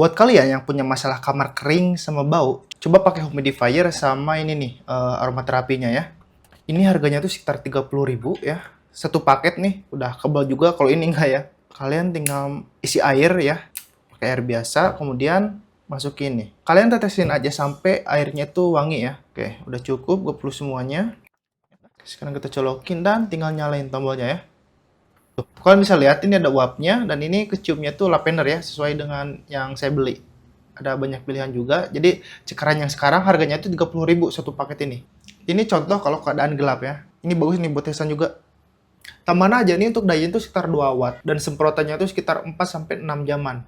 Buat kalian yang punya masalah kamar kering sama bau, coba pakai humidifier sama ini nih, aromaterapinya ya. Ini harganya tuh sekitar 30.000 ya. Satu paket nih, udah kebal juga. Kalau ini enggak ya. Kalian tinggal isi air ya, pakai air biasa, kemudian masukin nih. Kalian tetesin aja sampai airnya tuh wangi ya. Oke, udah cukup, gue perlu semuanya. Sekarang kita colokin dan tinggal nyalain tombolnya ya. Tuh, kalian bisa lihat ini ada uapnya dan ini keciumnya tuh lavender ya, sesuai dengan yang saya beli. Ada banyak pilihan juga. Jadi cekaran yang sekarang harganya itu 30.000 satu paket ini. Ini contoh kalau keadaan gelap ya. Ini bagus nih buat tesan juga. Tambahan aja nih untuk daya itu sekitar 2 watt dan semprotannya itu sekitar 4 sampai 6 jaman.